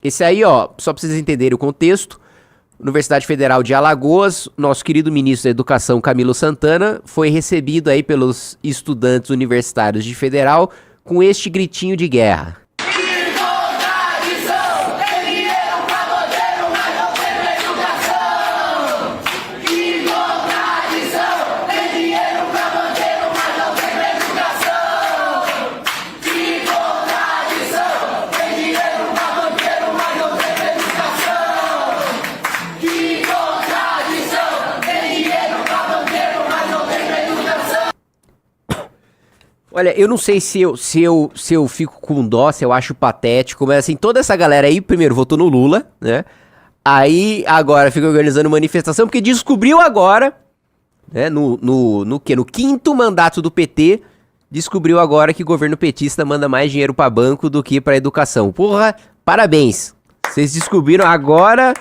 Esse aí, ó, só pra vocês entenderem o contexto, Universidade Federal de Alagoas, nosso querido ministro da Educação, Camilo Santana, foi recebido aí pelos estudantes universitários de Federal com este gritinho de guerra. Olha, eu não sei se eu fico com dó, se eu acho patético, mas assim, toda essa galera aí, primeiro, votou no Lula, né? Aí, agora, fica organizando manifestação, porque descobriu agora, né, no quinto mandato do PT, descobriu agora que o governo petista manda mais dinheiro pra banco do que pra educação. Porra, parabéns! Vocês descobriram agora,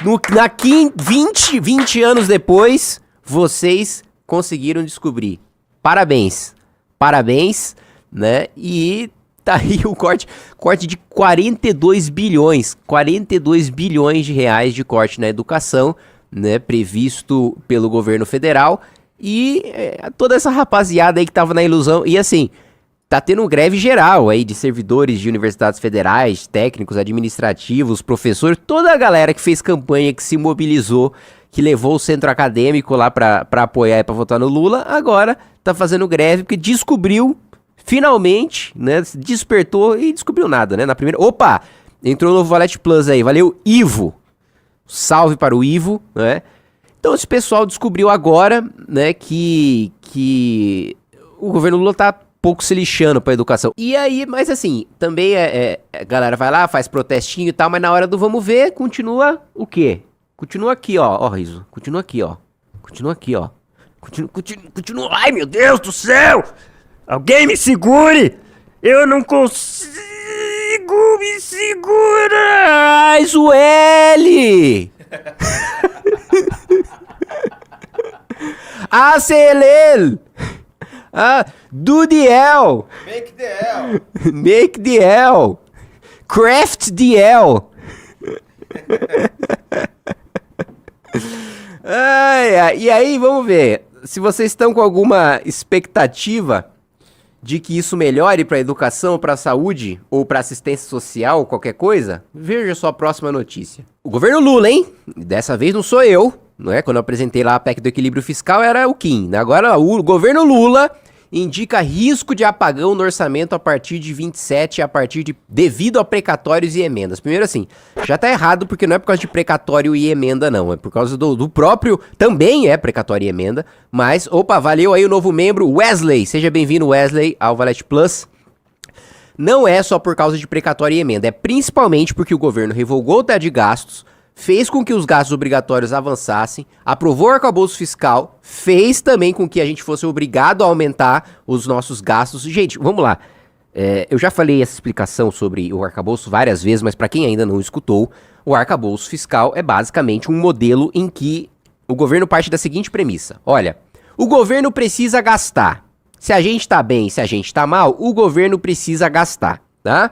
20 anos depois, vocês conseguiram descobrir. Parabéns! Parabéns, né? E tá aí o corte de 42 bilhões de reais de corte na educação, né? Previsto pelo governo federal. E toda essa rapaziada aí que tava na ilusão. E assim, tá tendo greve geral aí de servidores de universidades federais, técnicos, administrativos, professores, toda a galera que fez campanha, que se mobilizou, que levou o centro acadêmico lá pra apoiar e pra votar no Lula, agora tá fazendo greve porque descobriu, finalmente, né, despertou e descobriu nada, né, na primeira... Opa! Entrou o novo Valete Plus aí, valeu, Ivo! Salve para o Ivo, né? Então esse pessoal descobriu agora, né, que o governo Lula tá pouco se lixando pra educação. E aí, mas assim, também a galera vai lá, faz protestinho e tal, mas na hora do vamos ver, continua o quê? Continua aqui, ó, Riso. Continua aqui, ó. Continua aqui, ó. Continua. Ai, meu Deus do céu! Alguém me segure! Eu não consigo me segurar! O L! Acelel! Do the L! Make the L! Make the L! Craft the L! E aí, vamos ver. Se vocês estão com alguma expectativa de que isso melhore para a educação, para a saúde ou para assistência social, qualquer coisa, veja só a próxima notícia. O governo Lula, hein? Dessa vez não sou eu, não é? Quando eu apresentei lá a PEC do equilíbrio fiscal era o Kim. Agora o governo Lula indica risco de apagão no orçamento a partir de 27, devido a precatórios e emendas. Primeiro assim, já tá errado porque não é por causa de precatório e emenda não, é por causa do próprio, também é precatório e emenda, mas, opa, valeu aí o novo membro, Wesley, seja bem-vindo Wesley ao Valete Plus. Não é só por causa de precatório e emenda, é principalmente porque o governo revogou o teto de gastos, fez com que os gastos obrigatórios avançassem, aprovou o arcabouço fiscal, fez também com que a gente fosse obrigado a aumentar os nossos gastos. Gente, vamos lá. Eu já falei essa explicação sobre o arcabouço várias vezes, mas para quem ainda não escutou, o arcabouço fiscal é basicamente um modelo em que o governo parte da seguinte premissa. Olha, o governo precisa gastar. Se a gente tá bem, se a gente tá mal, o governo precisa gastar, tá?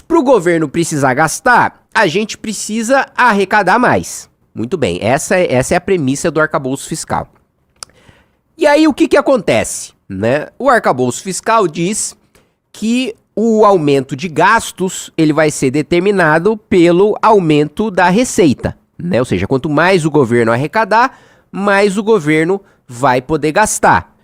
Para o governo precisar gastar, a gente precisa arrecadar mais. Muito bem, essa é a premissa do arcabouço fiscal. E aí o que acontece, né? O arcabouço fiscal diz que o aumento de gastos ele vai ser determinado pelo aumento da receita, né? Ou seja, quanto mais o governo arrecadar, mais o governo vai poder gastar.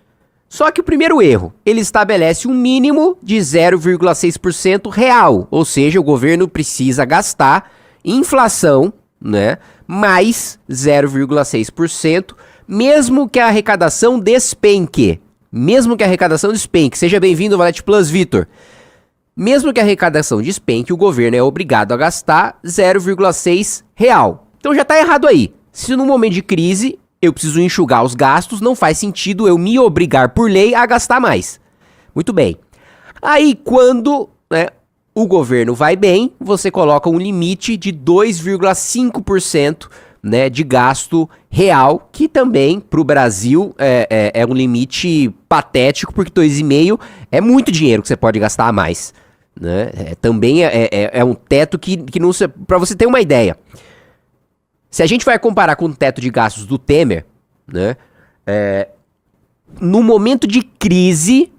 Só que o primeiro erro, ele estabelece um mínimo de 0,6% real, ou seja, o governo precisa gastar inflação, né, mais 0,6%, mesmo que a arrecadação despenque. Seja bem-vindo ao Valete Plus, Vitor. Mesmo que a arrecadação despenque, o governo é obrigado a gastar 0,6 real. Então já tá errado aí. Se no momento de crise eu preciso enxugar os gastos, não faz sentido eu me obrigar por lei a gastar mais. Muito bem. Aí quando, né, o governo vai bem, você coloca um limite de 2,5%, né, de gasto real, que também para o Brasil é um limite patético, porque 2,5% é muito dinheiro que você pode gastar a mais. né? Também é um teto que não... Para você ter uma ideia, se a gente vai comparar com o teto de gastos do Temer, né? No momento de crise,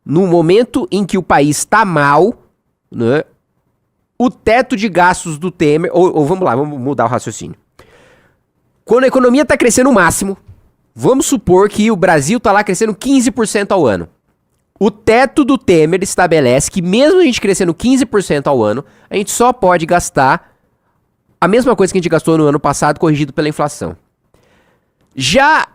no momento em que o país está mal, né? O teto de gastos do Temer... Ou vamos lá, vamos mudar o raciocínio. Quando a economia está crescendo o máximo, vamos supor que o Brasil está lá crescendo 15% ao ano. O teto do Temer estabelece que mesmo a gente crescendo 15% ao ano, a gente só pode gastar a mesma coisa que a gente gastou no ano passado, corrigido pela inflação. Já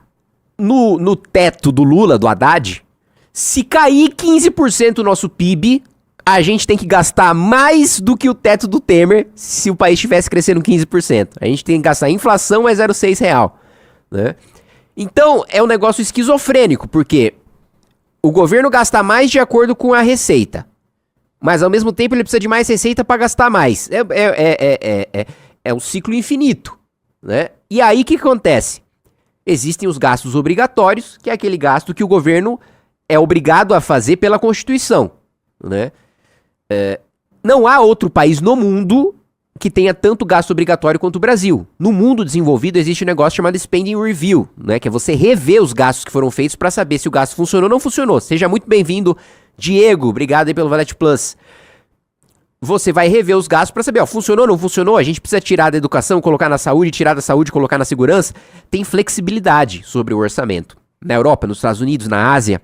no teto do Lula, do Haddad, se cair 15% o nosso PIB, a gente tem que gastar mais do que o teto do Temer se o país estivesse crescendo 15%. A gente tem que gastar inflação mais 0,6 real, né? Então, é um negócio esquizofrênico, porque o governo gasta mais de acordo com a receita, mas ao mesmo tempo ele precisa de mais receita para gastar mais. É um ciclo infinito, né? E aí o que acontece? Existem os gastos obrigatórios, que é aquele gasto que o governo é obrigado a fazer pela Constituição, né? Não há outro país no mundo que tenha tanto gasto obrigatório quanto o Brasil. No mundo desenvolvido existe um negócio chamado Spending Review, né? Que é você rever os gastos que foram feitos para saber se o gasto funcionou ou não funcionou. Seja muito bem-vindo, Diego. Obrigado aí pelo Valete Plus. Você vai rever os gastos para saber, ó, funcionou ou não funcionou? A gente precisa tirar da educação, colocar na saúde, tirar da saúde, colocar na segurança. Tem flexibilidade sobre o orçamento. Na Europa, nos Estados Unidos, na Ásia.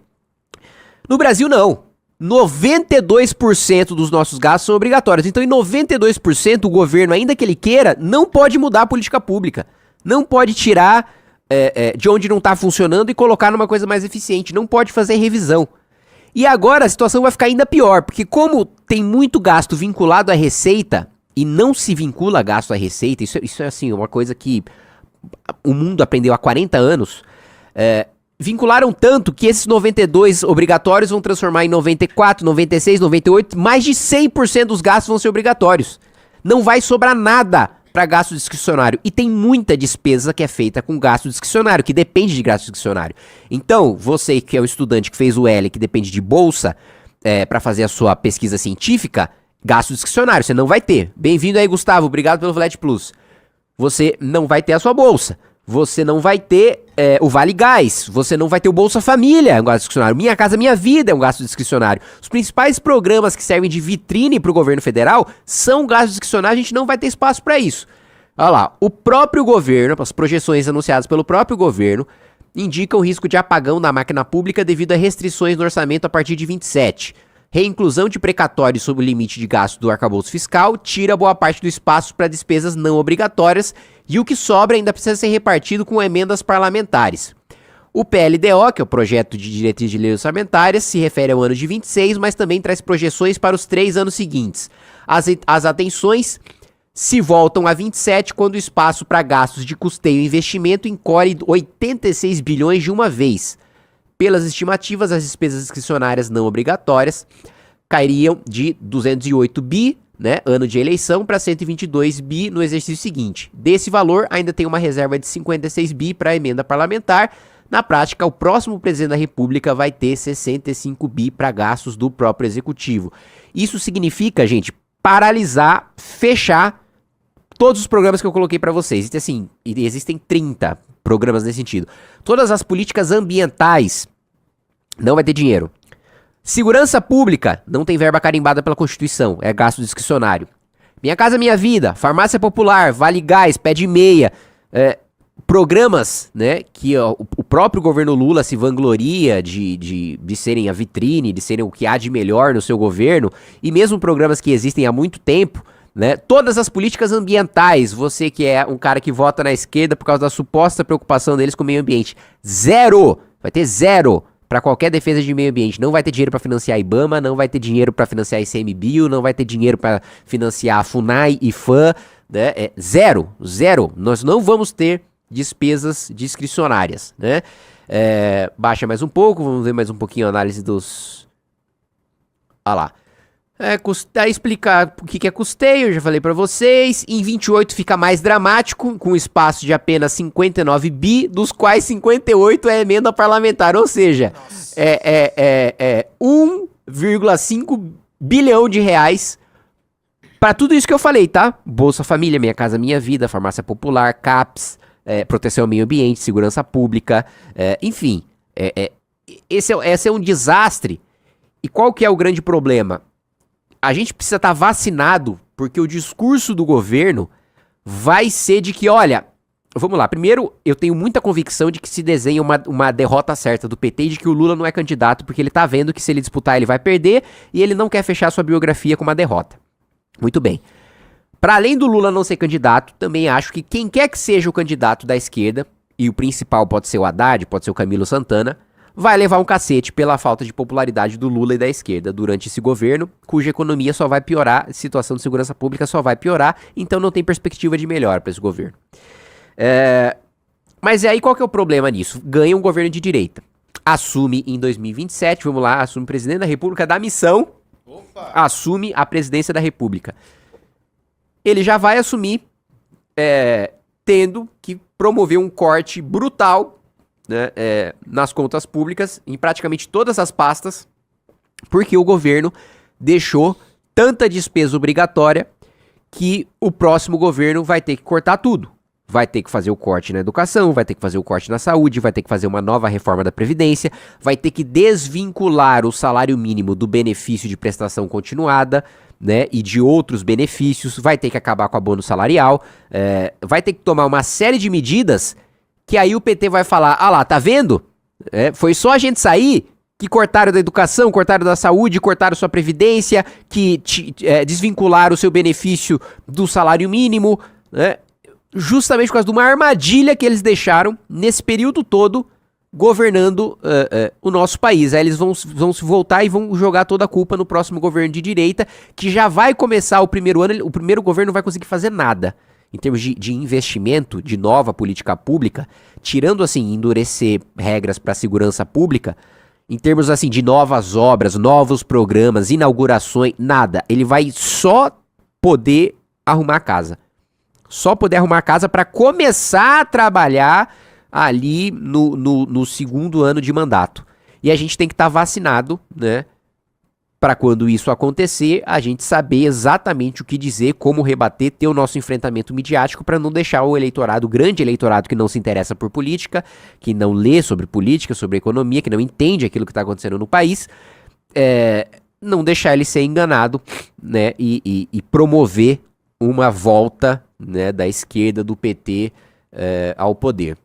No Brasil, não. 92% dos nossos gastos são obrigatórios. Então, em 92%, o governo, ainda que ele queira, não pode mudar a política pública. Não pode tirar de onde não está funcionando e colocar numa coisa mais eficiente. Não pode fazer revisão. E agora a situação vai ficar ainda pior, porque como tem muito gasto vinculado à receita e não se vincula gasto à receita, isso é assim, uma coisa que o mundo aprendeu há 40 anos, vincularam tanto que esses 92 obrigatórios vão transformar em 94, 96, 98, mais de 100% dos gastos vão ser obrigatórios. Não vai sobrar nada para gasto discricionário. E tem muita despesa que é feita com gasto discricionário, que depende de gasto discricionário. Então, você que é o estudante que fez o L, que depende de bolsa para fazer a sua pesquisa científica, gasto discricionário, você não vai ter. Bem-vindo aí, Gustavo, obrigado pelo Valete Plus. Você não vai ter a sua bolsa. Você não vai ter o Vale Gás, você não vai ter o Bolsa Família, é um gasto discricionário. Minha Casa Minha Vida é um gasto discricionário. Os principais programas que servem de vitrine para o governo federal são gastos discricionários, a gente não vai ter espaço para isso. Olha lá, o próprio governo, as projeções anunciadas pelo próprio governo, indicam risco de apagão na máquina pública devido a restrições no orçamento a partir de 27. Reinclusão de precatórios sob o limite de gasto do arcabouço fiscal tira boa parte do espaço para despesas não obrigatórias e o que sobra ainda precisa ser repartido com emendas parlamentares. O PLDO, que é o Projeto de Diretriz de Leis Orçamentárias, se refere ao ano de 26, mas também traz projeções para os 3 anos seguintes. As atenções se voltam a 27 quando o espaço para gastos de custeio e investimento incorre 86 bilhões de uma vez. Pelas estimativas, as despesas discricionárias não obrigatórias cairiam de 208 bi, né, ano de eleição, para 122 bi no exercício seguinte. Desse valor, ainda tem uma reserva de 56 bi para emenda parlamentar. Na prática, o próximo presidente da República vai ter 65 bi para gastos do próprio executivo. Isso significa, gente, paralisar, fechar todos os programas que eu coloquei para vocês. Existem 30 programas nesse sentido. Todas as políticas ambientais não vai ter dinheiro. Segurança pública não tem verba carimbada pela Constituição, é gasto discricionário. Minha Casa Minha Vida, Farmácia Popular, Vale Gás, Pé de Meia, programas, né, que o próprio governo Lula se vangloria de serem a vitrine, de serem o que há de melhor no seu governo, e mesmo programas que existem há muito tempo, né, todas as políticas ambientais, você que é um cara que vota na esquerda por causa da suposta preocupação deles com o meio ambiente, zero, vai ter zero para qualquer defesa de meio ambiente. Não vai ter dinheiro para financiar a IBAMA, não vai ter dinheiro para financiar a ICMBio, não vai ter dinheiro para financiar a FUNAI e FAM, né, zero. Nós não vamos ter despesas discricionárias, né? Baixa mais um pouco, vamos ver mais um pouquinho a análise dos... Ah lá. Explicar o que é custeio, eu já falei pra vocês. Em 28 fica mais dramático, com espaço de apenas 59 bi, dos quais 58 é emenda parlamentar, ou seja, 1,5 bilhão de reais pra tudo isso que eu falei, tá? Bolsa Família, Minha Casa Minha Vida, Farmácia Popular, CAPS, proteção ao meio ambiente, segurança pública, enfim. Esse é um desastre. E qual que é o grande problema? A gente precisa estar vacinado, porque o discurso do governo vai ser de que, olha, vamos lá, primeiro, eu tenho muita convicção de que se desenha uma derrota certa do PT e de que o Lula não é candidato, porque ele tá vendo que se ele disputar ele vai perder e ele não quer fechar sua biografia com uma derrota. Muito bem. Para além do Lula não ser candidato, também acho que quem quer que seja o candidato da esquerda, e o principal pode ser o Haddad, pode ser o Camilo Santana, vai levar um cacete pela falta de popularidade do Lula e da esquerda durante esse governo, cuja economia só vai piorar, a situação de segurança pública só vai piorar, então não tem perspectiva de melhora para esse governo. Mas aí qual que é o problema nisso? Ganha um governo de direita. Assume em 2027, vamos lá, assume o presidente da República da missão, assume a presidência da República. Ele já vai assumir tendo que promover um corte brutal, né, nas contas públicas, em praticamente todas as pastas, porque o governo deixou tanta despesa obrigatória que o próximo governo vai ter que cortar tudo. Vai ter que fazer o corte na educação, vai ter que fazer o corte na saúde, vai ter que fazer uma nova reforma da Previdência, vai ter que desvincular o salário mínimo do benefício de prestação continuada, né, e de outros benefícios, vai ter que acabar com a bônus salarial, vai ter que tomar uma série de medidas que aí o PT vai falar, ah lá, tá vendo? Foi só a gente sair que cortaram da educação, cortaram da saúde, cortaram sua Previdência, que desvincularam o seu benefício do salário mínimo, né? Justamente por causa de uma armadilha que eles deixaram nesse período todo governando o nosso país. Aí eles vão se voltar e vão jogar toda a culpa no próximo governo de direita, que já vai começar o primeiro ano, o primeiro governo não vai conseguir fazer nada em termos de investimento, de nova política pública, tirando assim, endurecer regras para segurança pública, em termos assim de novas obras, novos programas, inaugurações, nada. Ele vai só poder arrumar a casa. Só poder arrumar a casa para começar a trabalhar ali no segundo ano de mandato. E a gente tem que estar vacinado, né? Para quando isso acontecer, a gente saber exatamente o que dizer, como rebater, ter o nosso enfrentamento midiático para não deixar o eleitorado, o grande eleitorado que não se interessa por política, que não lê sobre política, sobre economia, que não entende aquilo que está acontecendo no país, não deixar ele ser enganado, né? E promover uma volta, né, da esquerda, do PT, ao poder.